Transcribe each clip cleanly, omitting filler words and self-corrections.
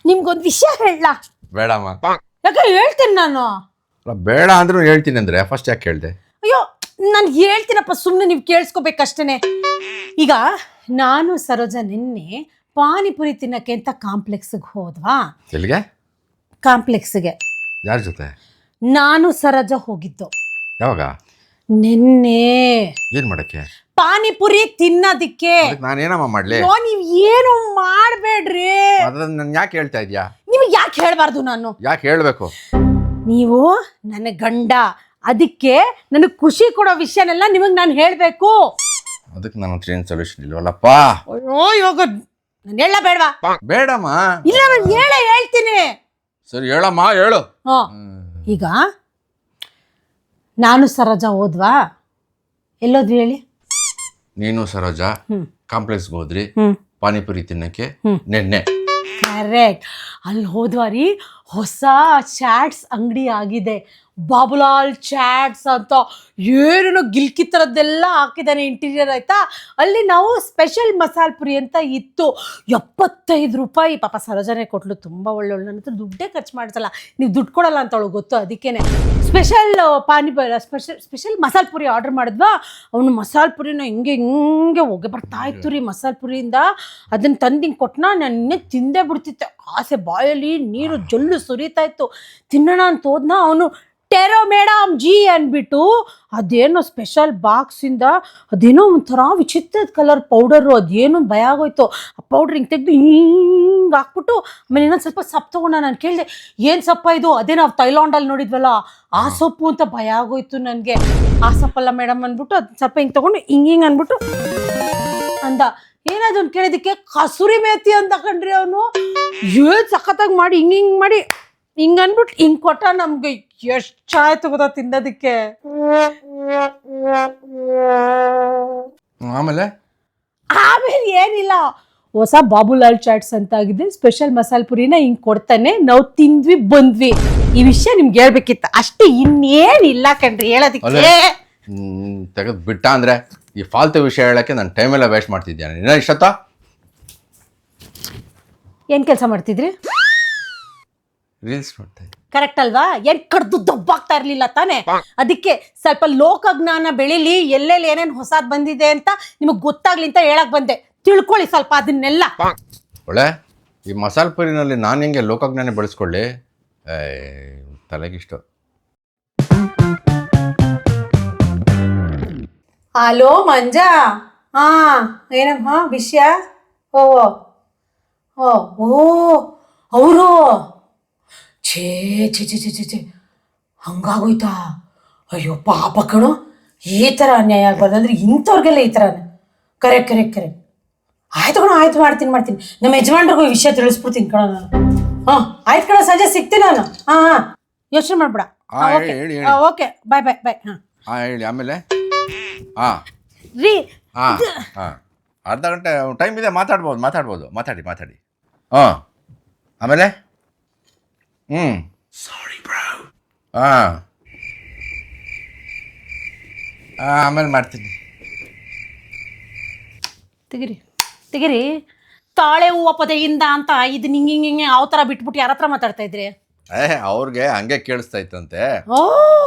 ನಿಮ್ಗೊಂದು ವಿಷಯ ಹೇಳಲಾ? ಬೇಡಮ್ಮ. ಯಾಕೆ ಹೇಳ್ತೀನಿ ನಾನು. ಬೇಡ ಅಂದ್ರೂ ಹೇಳ್ತೀನಿ ಅಂದ್ರೆ ಫಸ್ಟ್ ಯಾಕೆ ಹೇಳ್ದೆ? ಅಯ್ಯೋ ನಾನು ಹೇಳ್ತೀನಪ್ಪ, ಸುಮ್ಮನೆ ನೀವು ಕೇಳಿಸ್ಕೋಬೇಕಷ್ಟೇ. ಈಗ ನಾನು ಸರೋಜ ನಿನ್ನೆ ಪಾನಿಪುರಿ ತಿನ್ನಕ್ಕೆ ಅಂತ ಕಾಂಪ್ಲೆಕ್ಸ್ಗೆ ಹೋದ್ವಾ? ಎಲ್ಲಿಗೆ? ಕಾಂಪ್ಲೆಕ್ಸ್ಗೆ. ಯಾರ ಜೊತೆ? ನಾನು ಸರೋಜ ಹೋಗಿದ್ದು. ಯಾವಾಗ? ನಿನ್ನೆ. ಏನ್ ಮಾಡಕ್ಕೆ? ಪಾನಿಪುರಿ ತಿನ್ನೋದಿಕ್ಕೆ. ನಾನೇನಮ್ಮ ಮಾಡ್ಲಿ? ನೀವ್ ಏನು ಮಾಡ್ಬೇಡ್ರಿ. ನನ್ ಯಾಕೆ ಹೇಳ್ತಾ ಇದ್ಯಾ? ನಿಮಗೆ ಯಾಕೆ ಹೇಳ್ಬಾರ್ದು ನಾನು? ಯಾಕೆ ಹೇಳ್ಬೇಕು? ನೀವು ನನ್ನ ಗಂಡ, ಅದಕ್ಕೆ ನನಗೆ ಖುಷಿ ಕೊಡೋ ವಿಷಯನೆಲ್ಲ ನಿಮಗೆ ನಾನು ಹೇಳಬೇಕು. ಅದಕ್ಕೆ ನನ್ನ ಹತ್ರ ಏನು ಸೊಲ್ಯೂಷನ್ ಇಲ್ವಲ್ಲಪ್ಪ. ಅಯ್ಯೋ ಇವಾಗ ನಾನು ಹೇಳ ಬೇಡವಾ? ಬೇಡಮ್ಮ. ಇಲ್ಲ ನಾನು ಹೇಳ್ತೀನಿ. ಸರಿ ಹೇಳಮ್ಮ, ಹೇಳು. ಈಗ ನಾನು ಸರೋಜ ಹೋದ್ವಾ? ಎಲ್ಲೋದ್ವಿ ಹೇಳಿ? ನೀನು ಸರೋಜ ಕಾಂಪ್ಲೆಕ್ಸ್ಗೆ ಹೋದ್ರಿ ಪಾನಿಪುರಿ ತಿನ್ನಕ್ಕೆ ನೆನ್ನೆ. ಕರೆಕ್ಟ್. ಅಲ್ಲಿ ಹೋದ್ವಾರಿ ಹೊಸ ಚಾಟ್ಸ್ ಅಂಗಡಿ ಆಗಿದೆ, ಬಾಬುಲಾಲ್ ಚಾಟ್ಸ್ ಅಂತ. ಏನೇನೋ ಗಿಲ್ಕಿ ಥರದ್ದೆಲ್ಲ ಹಾಕಿದ್ದಾನೆ ಇಂಟೀರಿಯರ್, ಆಯಿತಾ? ಅಲ್ಲಿ ನಾವು ಸ್ಪೆಷಲ್ ಮಸಾಲೆ ಪುರಿ ಅಂತ ಇತ್ತು, 75 ರೂಪಾಯಿ. ಪಾಪ ಸರೋಜನೆ ಕೊಟ್ಲು, ತುಂಬ ಒಳ್ಳೊಳ್ಳೆ. ನನ್ನ ಹತ್ರ ದುಡ್ಡೇ ಖರ್ಚು ಮಾಡ್ಸಲ್ಲ, ನೀವು ದುಡ್ಡು ಕೊಡಲ್ಲ ಅಂತ ಅವಳು ಗೊತ್ತು, ಅದಕ್ಕೇನೆ ಸ್ಪೆಷಲ್ ಸ್ಪೆಷಲ್ ಮಸಾಲೆ ಪುರಿ ಆರ್ಡ್ರ್ ಮಾಡಿದ್ವಾ. ಅವನು ಮಸಾಲೆ ಪುರಿನ ಹಿಂಗೆ ಹೋಗಿ ಬರ್ತಾ ಇತ್ತು ರೀ ಮಸಾಲೆ ಪುರಿಯಿಂದ. ಅದನ್ನು ತಂದು ಹಿಂಗೆ ಕೊಟ್ಟನ, ನಾನು ಇನ್ನೇ ತಿಂದೇ ಬಿಡ್ತಿದ್ದೆ. ಆಸೆ ಬಾಯಲ್ಲಿ ನೀರು ಜೊಲ್ಲು ಸುರಿತಾ ಇತ್ತು. ತಿನ್ನೋಣ ಅಂತ ಹೋದ್ನ, ಅವನು ಟೆರೋ ಮೇಡಮ್ ಜಿ ಅಂದ್ಬಿಟ್ಟು ಅದೇನೋ ಸ್ಪೆಷಲ್ ಬಾಕ್ಸಿಂದ ಅದೇನೋ ಒಂಥರ ವಿಚಿತ್ರದ ಕಲರ್ ಪೌಡರು, ಅದೇನೋ ಭಯ ಆಗೋಯ್ತು. ಆ ಪೌಡ್ರ್ ಹಿಂಗೆ ತೆಗೆದು ಹಿಂಗೆ ಹಾಕ್ಬಿಟ್ಟು ಆಮೇಲೆ ಇನ್ನೊಂದು ಸ್ವಲ್ಪ ಸೊಪ್ಪು ತೊಗೊಂಡ. ನಾನು ಕೇಳಿದೆ ಏನು ಸೊಪ್ಪ ಇದು? ಅದೇ ನಾವು ಥೈಲಾಂಡಲ್ಲಿ ನೋಡಿದ್ವಲ್ಲ ಆ ಸೊಪ್ಪು ಅಂತ. ಭಯ ಆಗೋಯ್ತು ನನಗೆ. ಆ ಸೊಪ್ಪಲ್ಲ ಮೇಡಮ್ ಅಂದ್ಬಿಟ್ಟು ಅದು ಸ್ವಲ್ಪ ಹಿಂಗೆ ತೊಗೊಂಡು ಹಿಂಗೆ ಅಂದ್ಬಿಟ್ಟು ಅಂದ. ಏನಾದ್ರು ಒಂದು ಕೇಳಿದಕ್ಕೆ ಕಸೂರಿ ಮೇಥಿ ಅಂತ ಕಂಡ್ರಿ ಅವನು. ಏನು ಸಖತ್ತಾಗಿ ಮಾಡಿ ಹಿಂಗೆ ಮಾಡಿ ಹಿಂಗೆ ಅಂದ್ಬಿಟ್ಟು ಹಿಂಗೆ ಕೊಟ್ಟ. ನಮ್ಗೆ ಎಷ್ಟು ಚಾಯ್ತು ಗೊತ್ತಾ ತಿನ್ನೋದಕ್ಕೆ. ಆಮೇಲೆ ಏನಿಲ್ಲ, ಹೊಸ ಬಾಬುಲಾಲ್ ಚಾಟ್ಸ್ ಅಂತ ಆಗಿದೆ, ಸ್ಪೆಷಲ್ ಮಸಾಲೆ ಪುರಿನ ಹಿಂಗೆ ಕೊಡ್ತಾನೆ. ನಾವು ತಿಂದ್ವಿ ಬಂದ್ವಿ. ಈ ವಿಷಯ ನಿಮ್ಗೆ ಹೇಳ್ಬೇಕಿತ್ತು ಅಷ್ಟೇ, ಇನ್ನೇನಿಲ್ಲ ಕಣ್ರಿ ಹೇಳೋದಕ್ಕೆ. ತೆಗೆದು ಬಿಟ್ಟ ಅಂದ್ರೆ ಈ ಫಾಲ್ತು ವಿಷಯ ಹೇಳಕ್ಕೆ ನಾನು ಟೈಮೆಲ್ಲ ವೇಸ್ಟ್ ಮಾಡ್ತಿದ್ದೆ. ನೀನು ಇಷ್ಟತ್ತ ಏನು ಕೆಲಸ ಮಾಡ್ತಿದ್ರಿ? ರೀಲ್ಸ್ ನೋಡ್ತಾ ಇದ್ದೆ. ಕರೆಕ್ಟ್ ಅಲ್ವಾ? ಏನ್ ಕಡ್ದು ದಬ್ಬಾಗ್ತಾ ಇರ್ಲಿಲ್ಲ ತಾನೆ? ಅದಕ್ಕೆ ಸ್ವಲ್ಪ ಲೋಕಜ್ಞಾನ ಬೆಳಿಲಿ, ಎಲ್ಲೆಲ್ಲಿ ಏನೇನು ಹೊಸದ್ ಬಂದಿದೆ ಅಂತ ನಿಮಗೆ ಗೊತ್ತಾಗ್ಲಿ ಅಂತ ಹೇಳಕ್ ಬಂದೆ. ತಿಳ್ಕೊಳ್ಳಿ ಸ್ವಲ್ಪ ಅದನ್ನೆಲ್ಲ. ಒಳ್ಳೆ ಈ ಮಸಾಲೆ ಪುರಿನಲ್ಲಿ ನಾನು ಹೆಂಗೆ ಲೋಕಜ್ಞಾನ ಬೆಳೆಸ್ಕೊಳ್ಳಿ? ತಲೆಗಿಷ್ಟು. ಹಲೋ ಮಂಜಾ. ಏನಮ್ಮ ವಿಷಯ? ಓ ಓ ಓ ಅವರು ಛೇ ಛೇ ಛೇ ಛೇ ಛೇ ಛೇ ಹಂಗಾಗೋಯ್ತಾ? ಅಯ್ಯೋ ಪಾಪ ಕಣೋ, ಈ ಥರ ಅನ್ಯಾಯ ಆಗ್ಬಾರ್ದು ಅಂದರೆ ಇಂಥವ್ರಿಗೆಲ್ಲ ಈ ಥರ. Correct correct correct. ಆಯ್ತು ಕಣೋ, ಆಯ್ತು ಮಾಡ್ತೀನಿ. ನಮ್ಮ ಯಜಮಾನ್ರಿಗೂ ಈ ವಿಷಯ ತಿಳಿಸ್ಬಿಡ್ತೀನಿ ಕಣೋ ನಾನು. ಆಯ್ತು ಕಣೋ, ಸಂಜೆ ಸಿಗ್ತೀನಿ ನಾನು. ಯೋಚನೆ ಮಾಡ್ಬೇಡ. ಓಕೆ, ಬಾಯ್ ಬಾಯ್ ಬಾಯ್. ಹೇಳಿ ಆಮೇಲೆ. ರೀ ಅರ್ಧ ಗಂಟೆ ಟೈಮ್ ಇದೆ, ಮಾತಾಡ್ಬೋದು. ಮಾತಾಡಿ. ಆಮೇಲೆ ಸಾರಿ ಬ್ರೋ. ಆಮೇಲೆ ಮಾಡ್ತೀನಿ. ತೆಗಿರಿ. ತಾಳೆ ಹೂವು ಪದೆಯಿಂದ ಅಂತ ಇದು ಹಿಂಗೆ ಯಾವ ಥರ ಬಿಟ್ಬಿಟ್ಟು ಯಾರ ಹತ್ರ ಮಾತಾಡ್ತಾ ಇದ್ರಿ? ಅವ್ರಿಗೆ ಹಂಗೆ ಕೇಳಿಸ್ತಾ ಇತ್ತಂತೆ,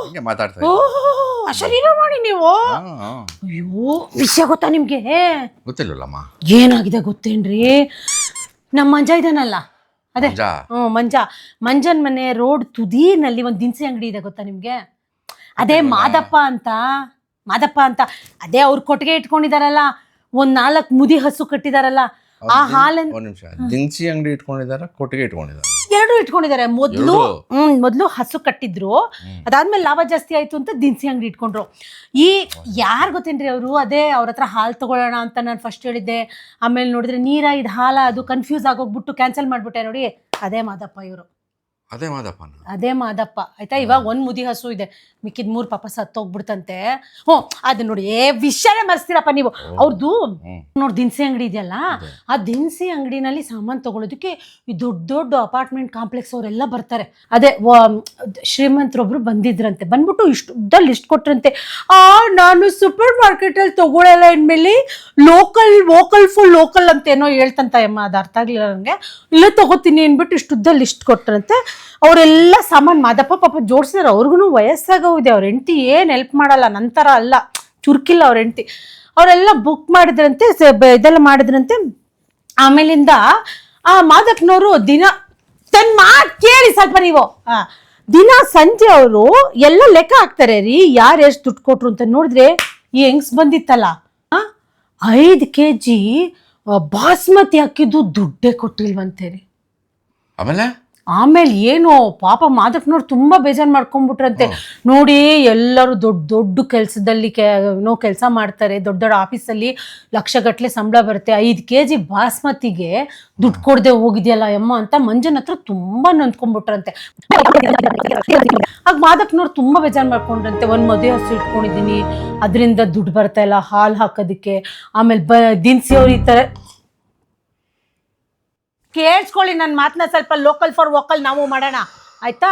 ಹಂಗೆ ಮಾತಾಡ್ತಾ ಶರೀರ ಮಾಡಿ ನೀವು. ಅಯ್ಯೋ ವಿಷಯ ಗೊತ್ತಾ ನಿಮ್ಗೆ? ಗೊತ್ತಿಲ್ಲಮ್ಮ. ಏನಾಗಿದೆ ಗೊತ್ತೇನ್ರಿ? ನಮ್ಮ ಮಂಜ ಇದಾನಲ್ಲ, ಅದೇ ಮಂಜನ್ ಮನೆ ರೋಡ್ ತುದಿನಲ್ಲಿ ಒಂದು ದಿನಸಿ ಅಂಗಡಿ ಇದೆ, ಗೊತ್ತಾ ನಿಮ್ಗೆ? ಅದೇ ಮಾದಪ್ಪ ಅಂತ. ಅದೇ ಅವ್ರು ಕೊಟ್ಟಿಗೆ ಇಟ್ಕೊಂಡಿದಾರಲ್ಲ, ಒಂದ್ 4 ಮುದಿ ಹಸು ಕಟ್ಟಿದಾರಲ್ಲ, ಆ ಹಾಲನ್ನು. ಒಂದು ನಿಮಿಷ, ದಿನಸಿ ಅಂಗಡಿ ಇಟ್ಕೊಂಡಿದಾರ, ಕೊಟ್ಟಿಗೆ ಇಟ್ಕೊಂಡಿದಾರ? ಎರಡು ಇಟ್ಕೊಂಡಿದ್ದಾರೆ. ಮೊದ್ಲು ಹಸು ಕಟ್ಟಿದ್ರು, ಅದಾದ್ಮೇಲೆ ಲಾಭ ಜಾಸ್ತಿ ಆಯ್ತು ಅಂತ ದಿನಸಿ ಅಂಗಡಿ ಇಟ್ಕೊಂಡ್ರು. ಈ ಯಾರು ಗೊತ್ತೇನ್ರಿ ಅವರು? ಅದೇ ಅವ್ರ ಹತ್ರ ಹಾಲು ತಗೊಳ್ಳೋಣ ಅಂತ ನಾನು ಫಸ್ಟ್ ಹೇಳಿದ್ದೆ. ಆಮೇಲೆ ನೋಡಿದ್ರೆ ನೀರ ಇದು ಹಾಲ ಅದು ಕನ್ಫ್ಯೂಸ್ ಆಗೋಗ್ಬಿಟ್ಟು ಕ್ಯಾನ್ಸಲ್ ಮಾಡ್ಬಿಟ್ಟೆ ನೋಡಿ. ಅದೇ ಮಾದಪ್ಪ ಇವರು. ಅದೇ ಮಾದಪ್ಪನ. ಅದೇ ಮಾದಪ್ಪ ಆಯ್ತಾ. ಇವಾಗ ಒಂದು ಮುದಿ ಹಸು ಇದೆ, ಮಿಕ್ಕಿದ 3 ಪಾಪ ಸತ್ತೋಗ್ಬಿಡ್ತಂತೆ. ಹ್ಞೂ ಅದು ನೋಡಿ, ವಿಷಯನೇ ಮರ್ಸ್ತೀರಪ್ಪ ನೀವು. ಅವ್ರದ್ದು ನೋಡಿ ದಿನಸಿ ಅಂಗಡಿ ಇದೆಯಲ್ಲ, ಆ ದಿನಸಿ ಅಂಗಡಿನಲ್ಲಿ ಸಾಮಾನು ತಗೊಳ್ಳೋದಕ್ಕೆ ಈ ದೊಡ್ಡ ದೊಡ್ಡ ಅಪಾರ್ಟ್ಮೆಂಟ್ ಕಾಂಪ್ಲೆಕ್ಸ್ ಅವರೆಲ್ಲ ಬರ್ತಾರೆ. ಅದೇ ಶ್ರೀಮಂತರೊಬ್ರು ಬಂದಿದ್ರಂತೆ, ಬಂದ್ಬಿಟ್ಟು ಇಷ್ಟು ಲಿಸ್ಟ್ ಕೊಟ್ರಂತೆ. ನಾನು ಸೂಪರ್ ಮಾರ್ಕೆಟಲ್ಲಿ ತಗೊಳ್ಳಲ್ಲ, ಇನ್ಮೇಲೆ ಲೋಕಲ್ ಫುಲ್ ಲೋಕಲ್ ಅಂತ ಏನೋ ಹೇಳ್ತಂತ ಅಮ್ಮ, ಅದು ಅರ್ಥ ಆಗ್ಲಿಲ್ಲ ನನಗೆ. ಇಲ್ಲ ತಗೋತೀನಿ ಅಂದ್ಬಿಟ್ಟು ಇಷ್ಟುದ್ದ ಲಿಸ್ಟ್ ಕೊಟ್ರಂತೆ. ಅವರೆಲ್ಲ ಸಾಮಾನು ಮಾದಪ್ಪ ಪಾಪ ಜೋಡಿಸಿದ್ರೆ. ಅವ್ರಿಗೂ ವಯಸ್ಸಾಗೋಗಿದೆ, ಅವ್ರ ಹೆಂಡತಿ ಏನು ಹೆಲ್ಪ್ ಮಾಡಲ್ಲ, ನಂತರ ಅಲ್ಲ ಚುರುಕಿಲ್ಲ ಅವ್ರ ಹೆಂಡತಿ. ಅವರೆಲ್ಲ ಬುಕ್ ಮಾಡಿದ್ರಂತೆ, ಇದೆಲ್ಲ ಮಾಡಿದ್ರಂತೆ. ಆಮೇಲಿಂದ ಆ ಮಾದಪ್ಪನವರು ದಿನ ತನ್ನ ಮಾತು ಕೇಳಿ ಸ್ವಲ್ಪ ನೀವು, ದಿನ ಸಂಜೆ ಅವರು ಎಲ್ಲ ಲೆಕ್ಕ ಹಾಕ್ತಾರೆ ರೀ, ಯಾರು ಎಷ್ಟು ದುಡ್ಡು ಕೊಟ್ರು ಅಂತ. ನೋಡಿದ್ರೆ ಈ ಹೆಂಗ್ಸ್ ಬಂದಿತ್ತಲ್ಲ 5 kg ಬಾಸ್ಮತಿ ಹಾಕಿದ್ದು ದುಡ್ಡೇ ಕೊಟ್ಟಿಲ್ವಂತೆ ರೀ. ಆಮೇಲೆ ಏನು ಪಾಪ ಮಾದಪ್ಪನವ್ರು ತುಂಬಾ ಬೇಜಾರು ಮಾಡ್ಕೊಂಡ್ಬಿಟ್ರಂತೆ. ನೋಡಿ ಎಲ್ಲರೂ ದೊಡ್ಡ ದೊಡ್ಡ ಕೆಲಸದಲ್ಲಿ ಕೆಲಸ ಮಾಡ್ತಾರೆ, ದೊಡ್ಡ ದೊಡ್ಡ ಆಫೀಸಲ್ಲಿ ಲಕ್ಷಗಟ್ಟಲೆ ಸಂಬಳ ಬರುತ್ತೆ, 5 kg ಬಾಸ್ಮತಿಗೆ ದುಡ್ಡು ಕೊಡದೆ ಹೋಗಿದ್ಯಲ್ಲ ಅಮ್ಮ ಅಂತ ಮಂಜನ್ ಹತ್ರ ತುಂಬಾ ನೊಂದ್ಕೊಂಡ್ಬಿಟ್ರಂತೆ. ಆಗ ಮಾದಪ್ಪನವ್ರು ತುಂಬಾ ಬೇಜಾರು ಮಾಡ್ಕೊಂಡ್ರಂತೆ. ಒಂದು ಮದುವೆ ಹಸು ಇಟ್ಕೊಂಡಿದ್ದೀನಿ, ಅದರಿಂದ ದುಡ್ಡು ಬರ್ತಾ ಇಲ್ಲ ಹಾಲು ಹಾಕೋದಕ್ಕೆ. ಆಮೇಲೆ ದಿನಸಿ ಅವ್ರು ಈ ಥರ ಕೇಳಿಸ್ಕೊಳ್ಳಿ ನನ್ನ ಮಾತನ್ನ, ಸ್ವಲ್ಪ ಲೋಕಲ್ ಫಾರ್ ವೋಕಲ್ ನಾವು ಮಾಡೋಣ ಆಯಿತಾ.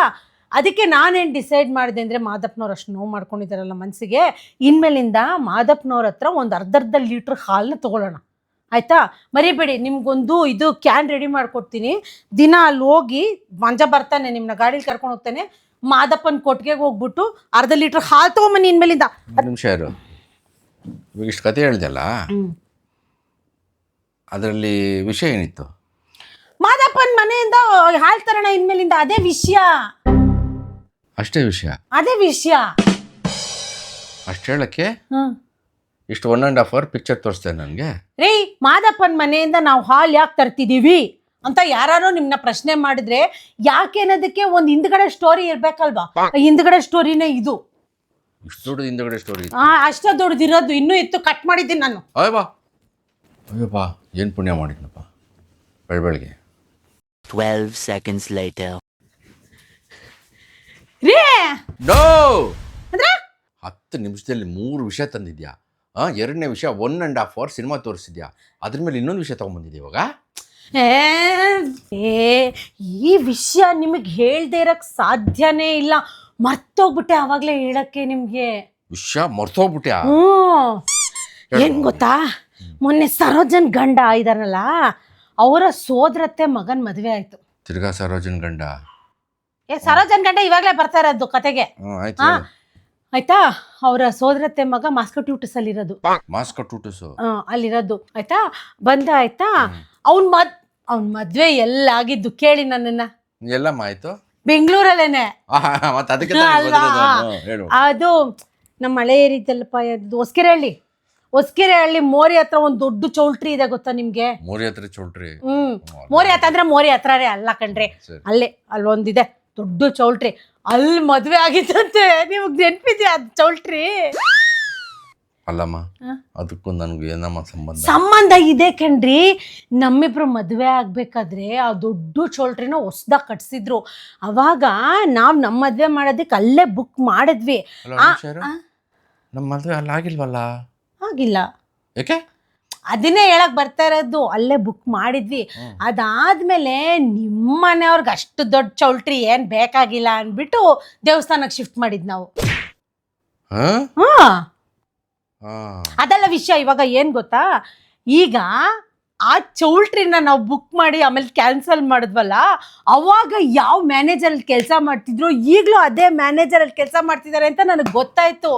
ಅದಕ್ಕೆ ನಾನೇನು ಡಿಸೈಡ್ ಮಾಡಿದೆ ಅಂದರೆ, ಮಾದಪ್ಪನವ್ರು ಅಷ್ಟು ನೋವು ಮಾಡ್ಕೊಂಡಿದ್ದಾರಲ್ಲ ಮನಸ್ಸಿಗೆ, ಇನ್ಮೇಲಿಂದ ಮಾದಪ್ಪನವ್ರ ಹತ್ರ ಒಂದು ಅರ್ಧ ಲೀಟ್ರ್ ಹಾಲನ್ನ ತೊಗೊಳ್ಳೋಣ ಆಯಿತಾ. ಮರಿಬೇಡಿ, ನಿಮ್ಗೊಂದು ಇದು ಕ್ಯಾನ್ ರೆಡಿ ಮಾಡಿಕೊಡ್ತೀನಿ. ದಿನ ಅಲ್ಲಿ ಹೋಗಿ ಮಂಜ ಬರ್ತಾನೆ, ನಿಮ್ಮನ್ನ ಗಾಡೀಲಿ ಕರ್ಕೊಂಡು ಹೋಗ್ತಾನೆ, ಮಾದಪ್ಪನ ಕೊಟ್ಟಿಗೆಗೆ ಹೋಗ್ಬಿಟ್ಟು ಅರ್ಧ ಲೀಟ್ರ್ ಹಾಲು ತೊಗೊಂಬನ್ನಿ ಇನ್ಮೇಲಿಂದ. 10 ನಿಮಿಷ ಇರು, ಇವಾಗ ಇಷ್ಟು ಕತೆ ಹೇಳ್ದಲ್ಲ, ಅದರಲ್ಲಿ ವಿಷಯ ಏನಿತ್ತು? ಮಾದಪ್ಪನ ಮನೆಯಿಂದ ಹಾಲು ತರೋಣ ಇನ್ಮೇಲಿಂದ, ಅದೇ ವಿಷಯ. ಅಷ್ಟೇ ವಿಷಯ? ಅದೇ ವಿಷಯ. ಅಷ್ಟು ಹೇಳಕ್ಕೆ ಇಷ್ಟು 1.5 hour ಪಿಕ್ಚರ್ ತೋರಿಸ್ತೇನೆ ನನಗೆ ರೀ. ಮಾದಪ್ಪನ ಮನೆಯಿಂದ ನಾವು ಹಾಲು ಯಾಕೆ ತರ್ತಿದೀವಿ ಅಂತ ಯಾರು ನಿಮ್ನ ಪ್ರಶ್ನೆ ಮಾಡಿದ್ರೆ, ಯಾಕೆ ಅನ್ನೋದಕ್ಕೆ ಒಂದು ಹಿಂದ್ಗಡೆ ಸ್ಟೋರಿ ಇರ್ಬೇಕಲ್ವಾ. ಹಿಂದ್ಗಡೆ ಸ್ಟೋರಿನೇ ಇದು. ಇಷ್ಟು ದೊಡ್ಡ ಹಿಂದ್ಗಡೆ ಸ್ಟೋರಿ? ಅಷ್ಟೇ ದೊಡ್ಡದಿರೋದು, ಇನ್ನೂ ಇತ್ತು, ಕಟ್ ಮಾಡಿದ್ದೀನಿ ನಾನು. ಅಯ್ಯಪ್ಪ ಏನು ಪುಣ್ಯ ಮಾಡಿದ್ನಪ್ಪ. ಬೆಳಗ್ಗೆ 12 seconds later. ರೇ ನೋ ಅಂದ್ರೆ 10 ನಿಮಿಷದಲ್ಲಿ 3 ವಿಷಯ ತಂದಿದ್ಯಾ. 2ನೇ ವಿಷಯ 1.5 hour ಸಿನಿಮಾ ತೋರಿಸಿದ್ಯಾ, ಅದ್ರ ಮೇಲೆ ಇನ್ನೊಂದು ವಿಷಯ ತಗೊಂಡ್ಬಂದಿದ್ಯಾ ಇವಾಗ. ಈ ವಿಷಯ ನಿಮಗೆ ಹೇಳ್ದೆ ಇರಕ್ ಸಾಧ್ಯನೇ ಇಲ್ಲ, ಮರ್ತೋಗ್ಬಿಟ್ಟೆ ಆವಾಗಲೇ ಹೇಳಕ್ಕೆ ನಿಮ್ಗೆ. ವಿಷಯ ಮರ್ತೋಗ್ಬಿಟ್ಯಾ? ಏನ್ ಗೊತ್ತಾ, ಮೊನ್ನೆ ಸರೋಜನ್ ಗಂಡ ಇದಾರಲ್ಲ, ಅವರ ಸೋದರತ್ತೆ ಮಗನ್ ಮದುವೆ ಆಯ್ತು. ತಿರ್ಗಾ ಸರೋಜನ್ ಗಂಡ? ಸರೋಜನ್ ಗಂಡ ಇವಾಗಲೇ ಬರ್ತಾ ಇರೋದು ಕತೆಗೆ ಆಯ್ತಾ. ಅವರ ಸೋದರತ್ತೆ ಮಗ ಮಾಸ್ಕಟ್ಯೂಟಸ್ ಅಲ್ಲಿರೋದು. ಮಾಸ್ಕಟ್ಯೂಟಸ್ ಅಲ್ಲಿರೋದು ಆಯ್ತಾ. ಬಂದ ಆಯ್ತಾ, ಅವ್ನ್ ಮದ್ವೆ ಎಲ್ಲ ಆಗಿದ್ದು ಕೇಳಿ ನನ್ನನ್ನ. ಎಲ್ಲಮ್ಮ ಆಯ್ತು? ಬೆಂಗಳೂರಲ್ಲೇನೆ. ಅದು ನಮ್ಮ ಹಳೆ ಏರಿದ್ದಲ್ಲಪ್ಪ, ಹೊಸಕೆರೆ ಹಳ್ಳಿ ಮೋರಿ ಹತ್ರ ಒಂದು ದೊಡ್ಡ ಚೌಲ್ಟ್ರಿ ಇದೆ, ಗೊತ್ತಾ ನಿಮ್ಗೆ? ಮೋರಿ ಹತ್ರ ಚೌಲ್ಟ್ರಿ? ಮೋರಿ ಹತ್ರ ಅಂದ್ರೆ ಮೋರಿ ಹತ್ರನೇ ಅಲ್ಲ ಕಣ್ರಿ, ಅಲ್ಲೊಂದಿದೆ ದೊಡ್ಡ ಚೌಲ್ಟ್ರಿ, ಅಲ್ಲಿ ಮದ್ವೆ ಆಗಿತ್ತಂತೆ. ನಿಮಗ್ ನೆನ್ಪಿದ್ಯಾ ಅದ್ ಚೌಲ್ಟ್ರಿ? ಅಲ್ಲಮ್ಮ, ಅದಕ್ಕೂ ನನಗೆ ಏನಮ್ಮ ಸಂಬಂಧ ಇದೆ ಕಣ್ರಿ. ನಮ್ಮಿಬ್ರು ಮದ್ವೆ ಆಗ್ಬೇಕಾದ್ರೆ ಆ ದೊಡ್ಡ ಚೌಲ್ಟ್ರಿನ ಹೊಸ್ದಾಗ ಕಟ್ಸಿದ್ರು. ಅವಾಗ ನಾವ್ ನಮ್ಮ ಮದ್ವೆ ಮಾಡೋದಕ್ಕೆ ಅಲ್ಲೇ ಬುಕ್ ಮಾಡಿದ್ವಿ. ನಮ್ಮ ಮದ್ವೆ ಅಲ್ಲಿ ಆಗಿಲ್ವಲ್ಲ? ಆಗಿಲ್ಲ. ಯಾಕೆ? ಅದನ್ನೇ ಹೇಳಕ್ ಬರ್ತಾ ಇರೋದು, ಅಲ್ಲೇ ಬುಕ್ ಮಾಡಿದ್ವಿ. ಅದಾದ್ಮೇಲೆ ನಿಮ್ಮ ಮನೆಯವ್ರಿಗೆ ಅಷ್ಟು ದೊಡ್ಡ ಚೌಲ್ಟ್ರಿ ಏನ್ ಬೇಕಾಗಿಲ್ಲ ಅನ್ಬಿಟ್ಟು ದೇವಸ್ಥಾನಕ್ಕೆ ಶಿಫ್ಟ್ ಮಾಡಿದ್ ನಾವು. ಅದೆಲ್ಲ ವಿಷಯ. ಇವಾಗ ಏನ್ ಗೊತ್ತಾ, ಈಗ ಆ ಚೌಲ್ಟ್ರಿನ ನಾವು ಬುಕ್ ಮಾಡಿ ಆಮೇಲೆ ಕ್ಯಾನ್ಸಲ್ ಮಾಡಿದ್ವಲ್ಲ, ಅವಾಗ ಯಾವ ಮ್ಯಾನೇಜರ್ ಅಲ್ಲಿ ಕೆಲಸ ಮಾಡ್ತಿದ್ರು, ಈಗಲೂ ಅದೇ ಮ್ಯಾನೇಜರ್ ಅಲ್ಲಿ ಕೆಲಸ ಮಾಡ್ತಿದ್ದಾರೆ ಅಂತ ನನಗೆ ಗೊತ್ತಾಯ್ತು.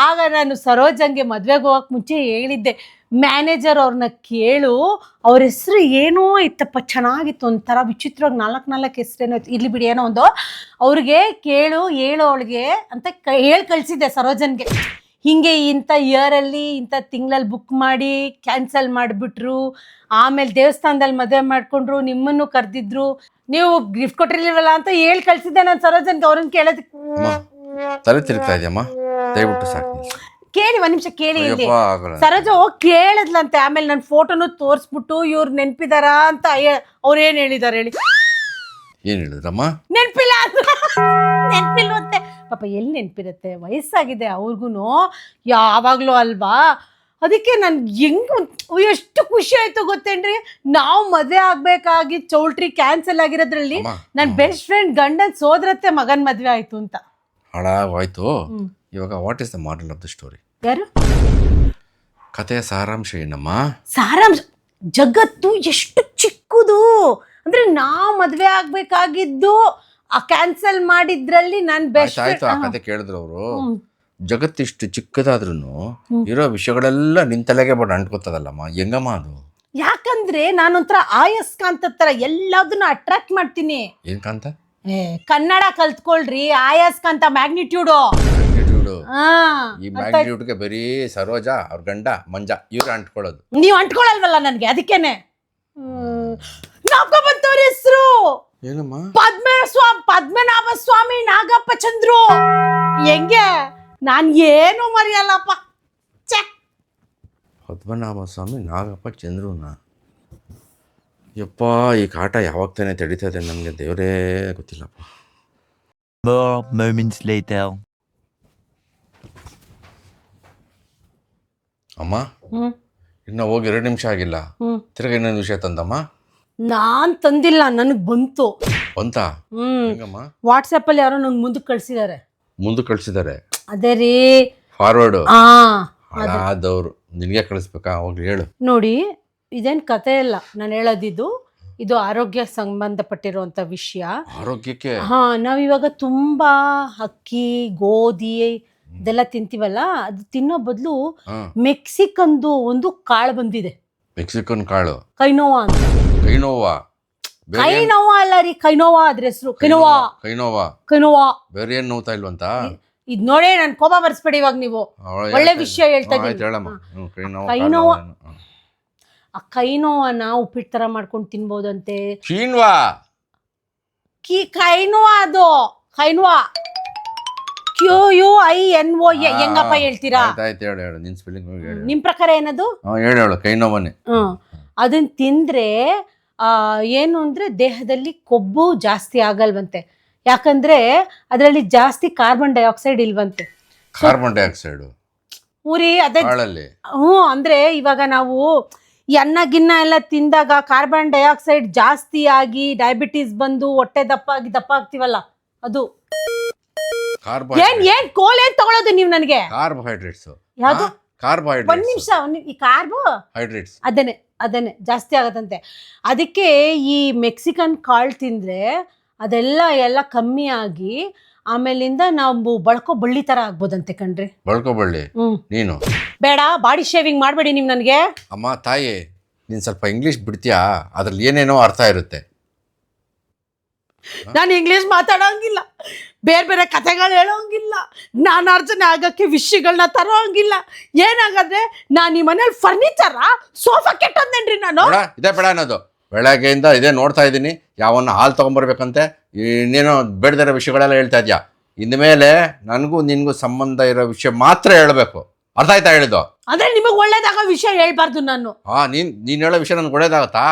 ಆಗ ನಾನು ಸರೋಜಂಗೆ ಮದ್ವೆಗೆ ಹೋಗಕ್ಕೆ ಮುಂಚೆ ಹೇಳಿದ್ದೆ, ಮ್ಯಾನೇಜರ್ ಅವ್ರನ್ನ ಕೇಳು, ಅವ್ರ ಹೆಸರು ಏನೋ ಇತ್ತಪ್ಪ, ಚೆನ್ನಾಗಿತ್ತು, ಒಂಥರ ವಿಚಿತ್ರವಾಗಿ 4 ಹೆಸರೇನೋ ಇತ್ತು, ಇಲ್ಲಿ ಬಿಡಿ ಏನೋ ಒಂದು, ಅವ್ರಿಗೆ ಕೇಳು ಹೇಳು ಅವಳಿಗೆ ಅಂತ ಹೇಳಿ ಕಳಿಸಿದ್ದೆ ಸರೋಜನ್ಗೆ. ಹಿಂಗೆ ಇಂಥ ಇಯರಲ್ಲಿ ಇಂಥ ತಿಂಗಳಲ್ಲಿ ಬುಕ್ ಮಾಡಿ ಕ್ಯಾನ್ಸಲ್ ಮಾಡಿಬಿಟ್ರು, ಆಮೇಲೆ ದೇವಸ್ಥಾನದಲ್ಲಿ ಮದುವೆ ಮಾಡಿಕೊಂಡ್ರು, ನಿಮ್ಮನ್ನು ಕರೆದಿದ್ರು, ನೀವು ಗಿಫ್ಟ್ ಕೊಟ್ಟಿರ್ಲಿಲ್ವಲ್ಲ ಅಂತ ಹೇಳಿ ಕಳಿಸಿದ್ದೆ ನಾನು ಸರೋಜನ್ಗೆ. ಅವ್ರನ್ನ ಕೇಳೋದಕ್ಕೆ ತಲೆ ತಿರುಗ್ತಾ ಇದೆಯಮ್ಮ, ದಯವಿಟ್ಟು ಸಾಕು ಕೇಳಿ, ಒಂದ್ ನಿಮಿಷ ಕೇಳಿ. ಇಲ್ಲಿ ಸರೋಜ ಹೋಗಿ ಕೇಳಿದ್ಲಂತೆ. ಆಮೇಲೆ ನನ್ನ ಫೋಟೋನು ತೋರಿಸ್ಬಿಟ್ಟು ಇವ್ರು ನೆನ್ಪಿದಾರ ಅಂತ ಅವ್ರು ಏನ್ ಹೇಳಿದಾರೆ ಹೇಳಿ. ಏನು ಹೇಳಿದ್ರಮ್ಮ? ನೆನಪಿಲ್ಲ ನೆನಪಿಲ್ವಂತೆ. ಪಾಪ ಎಲ್ಲಿ ನೆನಪಿರುತ್ತೆ, ವಯಸ್ಸಾಗಿದೆ ಅವ್ರಿಗೂ ಯಾವಾಗಲೂ ಅಲ್ವಾ. ಅದಕ್ಕೆ ನನ್ಗೆ ಎಷ್ಟು ಖುಷಿ ಆಯ್ತು ಗೊತ್ತೇನ್ರಿ. ನಾವು ಮದುವೆ ಆಗ್ಬೇಕಾಗಿ ಚೌಲ್ಟ್ರಿ ಕ್ಯಾನ್ಸಲ್ ಆಗಿರೋದ್ರಲ್ಲಿ ನನ್ನ ಬೆಸ್ಟ್ ಫ್ರೆಂಡ್ ಗಂಡನ್ ಸೋದರತ್ತೆ ಮಗನ್ ಮದುವೆ ಆಯ್ತು ಅಂತ. ಹಾಳಾಗೋಯ್ತು. ಇವಾಗ what is the moral of the story? ಯಾರು? ಕಥೆಯ ಸಾರಾಂಶ ಏನಮ್ಮ? ಸಾರಾಂಶ ಜಗತ್ತು ಎಷ್ಟು ಚಿಕ್ಕದು ಅಂದ್ರೆ ನಾವು ಮದುವೆ ಆಗ್ಬೇಕಾಗಿದ್ದು ಆ ಕ್ಯಾನ್ಸಲ್ ಮಾಡಿದ್ರಲ್ಲಿ ನನ್ನ ಬೆಸ್ಟ್ ಆಯ್ತು. ಆ ಕತೆ ಕೇಳಿದ್ರು ಅವರು. ಜಗತ್ತಿಷ್ಟು ಚಿಕ್ಕದಾದ್ರೂ ಇರೋ ವಿಷಯಗಳೆಲ್ಲ ನಿನ್ ತಲೆಗೆ ಬಡ ಅಂಟ್ಕೋತದಲ್ಲಮ್ಮ, ಹೆಂಗಮ್ಮ ಅದು? ಯಾಕಂದ್ರೆ ನಾನೊಂಥರ ಆಯಸ್ಕಾಂತ ತರ ಎಲ್ಲದನ್ನ ಅಟ್ರಾಕ್ಟ್ ಮಾಡ್ತೀನಿ. ಏನ್ ಕಾಂತ? ಕನ್ನಡ ಕಲ್ತ್ಕೊಳ್ರಿ. ಆಯಸ್ಕಾಂತ ಮ್ಯಾಗ್ನಿಟ್ಯೂಡು. ಈ ಮ್ಯಾಗ್ನಿಟ್ಯೂಡ್ಗೆ ಬರೀ ಸರೋಜ ಅವ್ರ ಗಂಡ ಮಂಜ ಇವ್ರು ಅಂಟ್ಕೊಳ್ಳೋದು. ನೀವ್ ಅಂಟ್ಕೊಳಲ್ವಲ್ಲ ನನ್ಗೆ, ಅದಕ್ಕೇನೆ ನಾಗಪ್ಪನವ್ರ ಹೆಸರು ಏನಮ್ಮ? ಪದ್ಮನಾಭ ಸ್ವಾಮಿ ನಾಗಪ್ಪ ಚಂದ್ರು. ಹೆಂಗೆ ನಾನ್ ಏನು ಮರೆಯಲ್ಲಪ್ಪ. ಪದ್ಮನಾಭ ಸ್ವಾಮಿ ನಾಗಪ್ಪ ಚಂದ್ರುನ. ಯಪ್ಪ, ಈ ಕಾಟ ಯಾವಾಗ ತಾನೇ ತಡೀತದೆ ನನಗೆ, ದೇವರೇ ಗೊತ್ತಿಲ್ಲಪ್ಪ. More moments later. ಅಮ್ಮ, ಇನ್ನು ಹೋಗಿ 2 ನಿಮಿಷ ಆಗಿಲ್ಲ, ತಿರ್ಗ ಇನ್ನೊಂದು ವಿಷಯ ತಂದಮ್ಮ. ನಾನ್ ತಂದಿಲ್ಲ, ನನಗ್ ಬಂತು. ಬಂತಾ? ಹೆಂಗಮ್ಮ? ವಾಟ್ಸಪ್ ಅಲ್ಲಿ ಯಾರೋ ನಂಗೆ ಮುಂದಕ್ಕೆ ಕಳ್ಸಿದಾರೆ. ಮುಂದೆ ಕಳ್ಸಿದ್ದಾರೆ? ಅದೇ ರೀ, ಫಾರ್ವರ್ಡ್. ಆದವ್ರು ನಿನಗೆ ಕಳಿಸ್ಬೇಕಾ? ಹೋಗ್ಲಿ ಹೇಳು. ನೋಡಿ, ಇದೇನ್ ಕತೆ ಇಲ್ಲ ನಾನು ಹೇಳೋದಿದ್ದು. ಇದು ಆರೋಗ್ಯ ಸಂಬಂಧಪಟ್ಟಿರುವಂತ ವಿಷಯ. ಆರೋಗ್ಯಕ್ಕೆ? ನಾವಿವಾಗ ತುಂಬಾ ಅಕ್ಕಿ ಗೋಧಿ ಇದೆಲ್ಲ ತಿಂತೀವಲ್ಲ, ಅದು ತಿನ್ನೋ ಬದಲು ಮೆಕ್ಸಿಕನ್ದು ಒಂದು ಕಾಳು ಬಂದಿದೆ. ಮೆಕ್ಸಿಕನ್ ಕಾಳು? ಕೈನೋವಾ ಅಂತ. ಕೈನೋವಾ? ಕೈನೋವಾ ಅಲ್ಲ ರೀ, ಕೈನೋವಾ ಅದ್ರ ಹೆಸರು. ಕೈನೋವಾ. ಕೈನೋವಾ? ಕೈನೋವಾ. ಬೇರೆ ಏನ್ ನೋವ್ತಾ ಇಲ್ವಂತ? ಇದ್ ನೋಡಿ, ನನ್ ಕೋಪ ಬರ್ಸ್ಬೇಡಿ ಇವಾಗ ನೀವು. ಒಳ್ಳೆ ವಿಷಯ ಹೇಳ್ತಾ ಇದ್ದೀನಿ. ಕೈನೋವಾ, ಆ ಕೈನೋವನ ಉಪ್ಪಿಟ್ಟು ತರ ಮಾಡ್ಕೊಂಡು ತಿನ್ಬೋದಂತೆ. ಕೈನೋವಾ ಅದು ಕೈನೋವಾ. QUINOA. ಹೆಂಗಪ್ಪ ಹೇಳ್ತೀರಾ? ನಿಮ್ ಪ್ರಕಾರ ಏನದು? ಹೇಳು. ಕೈನೋವನೇ. ಅದನ್ನ ತಿಂದ್ರೆ ಏನು ಅಂದ್ರೆ ದೇಹದಲ್ಲಿ ಕೊಬ್ಬು ಜಾಸ್ತಿ ಆಗಲ್ವಂತೆ. ಯಾಕಂದ್ರೆ ಅದರಲ್ಲಿ ಜಾಸ್ತಿ ಕಾರ್ಬನ್ ಡೈಆಕ್ಸೈಡ್ ಇಲ್ವಂತೆ. ಕಾರ್ಬನ್ ಡೈಆಕ್ಸೈಡ್ ಊರಿ ಅದೇ. ಅಂದ್ರೆ ಇವಾಗ ನಾವು ಈ ಅನ್ನ ಗಿನ್ನ ಎಲ್ಲ ತಿಂದಾಗ ಕಾರ್ಬನ್ ಡೈಆಕ್ಸೈಡ್ ಜಾಸ್ತಿ ಆಗಿ ಡಯಾಬಿಟೀಸ್ ಬಂದು ಹೊಟ್ಟೆ ದಪ್ಪ ಆಗ್ತೀವಲ್ಲ, ಅದು. ಏನ್ ಕೋಲ್ ಏನ್ ತಗೊಳ್ಳೋದು ನೀವು ನನಗೆ? ಕಾರ್ಬೋಹೈಡ್ರೇಟ್ಸ್. ಯಾವುದು? ಕಾರ್ಬೋಹೈಡ್ರೇಟ್ಸ್. ಒಂದ್ ನಿಮಿಷ, ಈ ಕಾರ್ಬೋಹೈಡ್ರೇಟ್ಸ್ ಅದೇನೆ ಜಾಸ್ತಿ ಆಗತ್ತಂತೆ. ಅದಕ್ಕೆ ಈ ಮೆಕ್ಸಿಕನ್ ಕಾಳು ತಿಂದ್ರೆ ಅದೆಲ್ಲ ಕಮ್ಮಿ ಆಗಿ ಆಮೇಲಿಂದ ನಾವು ಬಳ್ಳಿ ತರ ಆಗ್ಬೋದಂತೆ ಕಣ್ರಿ. ಬಳ್ಳಿ? ನೀನು ಬೇಡ, ಬಾಡಿ ಶೇವಿಂಗ್ ಮಾಡಬೇಡಿ ನೀವು ನನಗೆ. ಅಮ್ಮ ತಾಯಿ, ನೀನ್ ಸ್ವಲ್ಪ ಇಂಗ್ಲಿಷ್ ಬಿಡ್ತೀಯಾ? ಅದ್ರಲ್ಲಿ ಏನೇನೋ ಅರ್ಥ ಇರುತ್ತೆ. ನಾನು ಇಂಗ್ಲಿಷ್ ಮಾತಾಡೋಂಗಿಲ್ಲ, ಬೇರೆ ಕಥೆಗಳು ಹೇಳೋಂಗಿಲ್ಲ, ಜ್ಞಾನಾರ್ಜನೆ ಆಗಕ್ಕೆ ವಿಷಯಗಳನ್ನ ತರೋಂಗಿಲ್ಲ. ಏನಾಗದ್ರೆ ನಾನು ಈ ಮನೇಲಿ ಫರ್ನಿಚರ್ ಸೋಫಾ ಕೆಟ್ಟೋದ್ನೇನ್ರಿ ನಾನು? ಇದೇ ಬೇಡ ಅನ್ನೋದು. ಬೆಳಗ್ಗೆಯಿಂದ ಇದೇ ನೋಡ್ತಾ ಇದ್ದೀನಿ. ಯಾವನ್ನ ಹಾಲು ತಗೊಂಬರ್ಬೇಕಂತೆ, ಇನ್ನೇನೋ ಬೇಡದಿರೋ ವಿಷಯಗಳೆಲ್ಲ ಹೇಳ್ತಾ ಇದ್ಯಾ. ಇನ್ಮೇಲೆ ನನಗೂ ನಿನ್ಗೂ ಸಂಬಂಧ ಇರೋ ವಿಷಯ ಮಾತ್ರ ಹೇಳ್ಬೇಕು. ಅರ್ಥ ಆಯ್ತಾ ಹೇಳಿದ್ದು? ಅಂದ್ರೆ ನಿಮಗೆ ಒಳ್ಳೇದಾಗ ವಿಷಯ ಹೇಳ್ಬಾರ್ದು ನಾನು. ನೀನ್ ಹೇಳೋ ವಿಷಯ ನನ್ಗೆ ಒಳ್ಳೇದಾಗತ್ತಾ?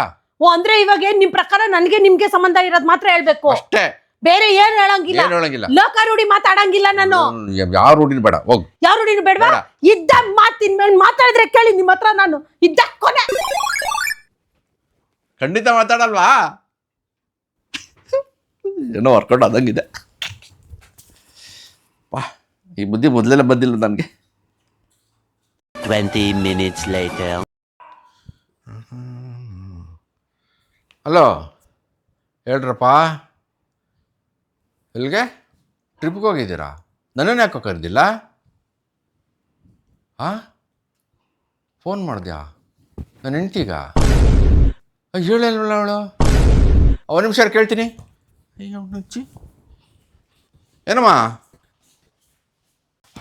ಅಂದ್ರೆ ಇವಾಗ ನಿಮ್ ಪ್ರಕಾರ ನನ್ಗೆ ನಿಮ್ಗೆ ಸಂಬಂಧ ಇರೋದ್ ಮಾತ್ರ ಹೇಳ್ಬೇಕು ಅಷ್ಟೇ, ಬೇರೆ ಏನ್ ಹೇಳಂಗಿಲ್ಲ. ಲೋಕ ರೂಢಿ ಮಾತಾಡಂಗಿಲ್ಲ ನಾನು. ಯಾವ ರೂಢಿನ ಬೇಡ, ಹೋಗ್. ಯಾವ ರೂಢಿನ ಬೇಡವಾ? ಇದ್ದ ಮಾತಿನ ಮೇಲೆ ಮಾತಾಡಿದ್ರೆ ಕೇಳಿ ನಿಮ್ಮ ಹತ್ರ ನಾನು ಇದ್ದ ಕೊನೆ. ಖಂಡಿತ ಮಾತಾಡಲ್ವಾ? ಏನೋ ವರ್ಕೌಟ್ ಆದಂಗಿದೆ. ಈ ಬುದ್ಧಿ ಮೊದಲೆಲ್ಲ ಬಂದಿಲ್ಲ ನನಗೆ. 20 minutes later. ಹಲೋ, ಹೇಳ್ರಪ್ಪ. ಎಲ್ಲಿಗೆ? ಟ್ರಿಪ್ಗೆ ಹೋಗಿದ್ದೀರಾ? ನನ್ನನ್ನು ಯಾಕೋ ಕರೆದಿಲ್ಲ? ಫೋನ್ ಮಾಡಿದ್ಯಾ ನನ್ನ ಹೆಂಡ್ತಿಗ? ಹೇಳಿಲ್ವಲ್ಲ ಅವಳು. ಒಂದು ನಿಮಿಷ ಕೇಳ್ತೀನಿ. ಏನಮ್ಮ?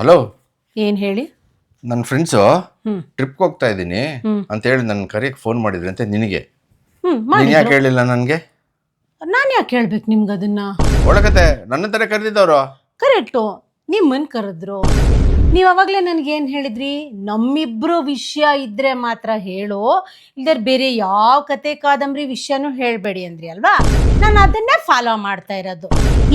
ಹಲೋ. ಏನು ಹೇಳಿ? ನನ್ನ ಫ್ರೆಂಡ್ಸು ಟ್ರಿಪ್ಗೆ ಹೋಗ್ತಾ ಇದ್ದೀನಿ ಅಂತೇಳಿ ನನ್ನ ಕರೆಯಕ್ಕೆ ಫೋನ್ ಮಾಡಿದ್ರಿ ಅಂತ ನಿನಗೆ. ನೀನು ಯಾಕೆ ಹೇಳಿಲ್ಲ ನನಗೆ? ನಾನು ಯಾಕೆ ಹೇಳ್ಬೇಕು ನಿಮ್ಗೆ ಅದನ್ನ? ಒಳಗತೆ ನನ್ನ ತರ ಕರೆದಿದ್ದವರು. ಕರೆಕ್ಟು, ನಿಮ್ಮನ್ನು ಕರೆದ್ರು. ನೀವು ಅವಾಗಲೇ ನನಗೇನು ಹೇಳಿದ್ರಿ, ನಮ್ಮಿಬ್ಬರು ವಿಷಯ ಇದ್ದರೆ ಮಾತ್ರ ಹೇಳು, ಇಲ್ದರೆ ಬೇರೆ ಯಾವ ಕತೆ ಕಾದಂಬರಿ ವಿಷಯನೂ ಹೇಳಬೇಡಿ ಅಂದ್ರಿ ಅಲ್ವಾ. ನಾನು ಅದನ್ನೇ ಫಾಲೋ ಮಾಡ್ತಾ ಇರೋದು.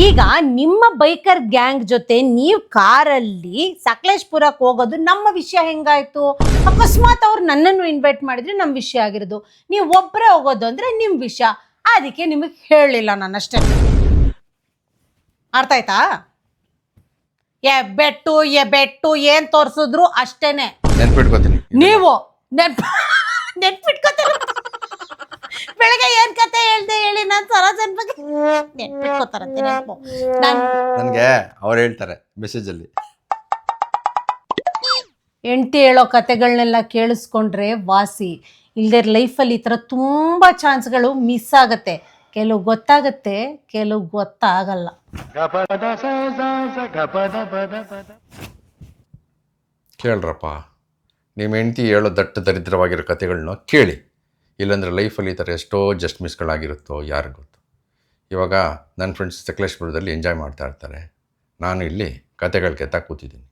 ಈಗ ನಿಮ್ಮ ಬೈಕರ್ ಗ್ಯಾಂಗ್ ಜೊತೆ ನೀವು ಕಾರಲ್ಲಿ ಸಕಲೇಶ್ಪುರಕ್ಕೆ ಹೋಗೋದು ನಮ್ಮ ವಿಷಯ ಹೆಂಗಾಯಿತು? ಅಕಸ್ಮಾತ್ ಅವ್ರು ನನ್ನನ್ನು ಇನ್ವೈಟ್ ಮಾಡಿದ್ರೆ ನಮ್ಮ ವಿಷಯ ಆಗಿರೋದು. ನೀವು ಒಬ್ಬರೇ ಹೋಗೋದು ಅಂದರೆ ನಿಮ್ಮ ವಿಷಯ. ಅದಕ್ಕೆ ನಿಮಗೆ ಹೇಳಲಿಲ್ಲ ನಾನು ಅಷ್ಟೇ. ಅರ್ಥ ಆಯ್ತಾ? ಬೆಟ್ಟು ಏನ್ ತೋರ್ಸಿದ್ರು ಅಷ್ಟೇನೆ. ನೆನ್ಪಿಟ್ಕೋತೀನಿ. ನೀವು ನೆನ್ಪಿಟ್ಕೋತೀರ. ಬೆಳಗ್ಗೆ ಏನ್ ಕತೆ ಹೇಳ್ದೆ ಹೇಳಿ, ನಾನು ಸರಾಸರಿ ಬಗ್ಗೆ ನೆನ್ಪಿಟ್ಕೋತಾರಂತೆ ನೆನಪು. ನನಗೆ ಅವ್ರು ಹೇಳ್ತಾರೆ ಮೆಸೇಜಲ್ಲಿ, ಹೆಂಡತಿ ಹೇಳೋ ಕತೆಗಳನ್ನೆಲ್ಲ ಕೇಳಿಸ್ಕೊಂಡ್ರೆ ವಾಸಿ. ಇಲ್ದೇ ಲೈಫಲ್ಲಿ ಈ ಥರ ತುಂಬ ಚಾನ್ಸ್ಗಳು ಮಿಸ್ ಆಗತ್ತೆ. ಕೆಲವು ಗೊತ್ತಾಗತ್ತೆ, ಕೆಲವು ಗೊತ್ತಾಗಲ್ಲ. ಕೇಳ್ರಪ್ಪ, ನಿಮ್ಮ ಹೆಂಡತಿ ಹೇಳೋ ದಟ್ಟ ದರಿದ್ರವಾಗಿರೋ ಕತೆಗಳನ್ನ ಕೇಳಿ. ಇಲ್ಲಾಂದರೆ ಲೈಫಲ್ಲಿ ಈ ಥರ ಎಷ್ಟೋ ಜಸ್ಟ್ ಮಿಸ್ಗಳಾಗಿರುತ್ತೋ ಯಾರಿಗೂ ಗೊತ್ತು. ಇವಾಗ ನನ್ನ ಫ್ರೆಂಡ್ಸ್ ಸಕಲೇಶ್ಪುರದಲ್ಲಿ ಎಂಜಾಯ್ ಮಾಡ್ತಾ ಇರ್ತಾರೆ, ನಾನು ಇಲ್ಲಿ ಕತೆಗಳು ಕೆತ್ತಾ ಕೂತಿದ್ದೀನಿ.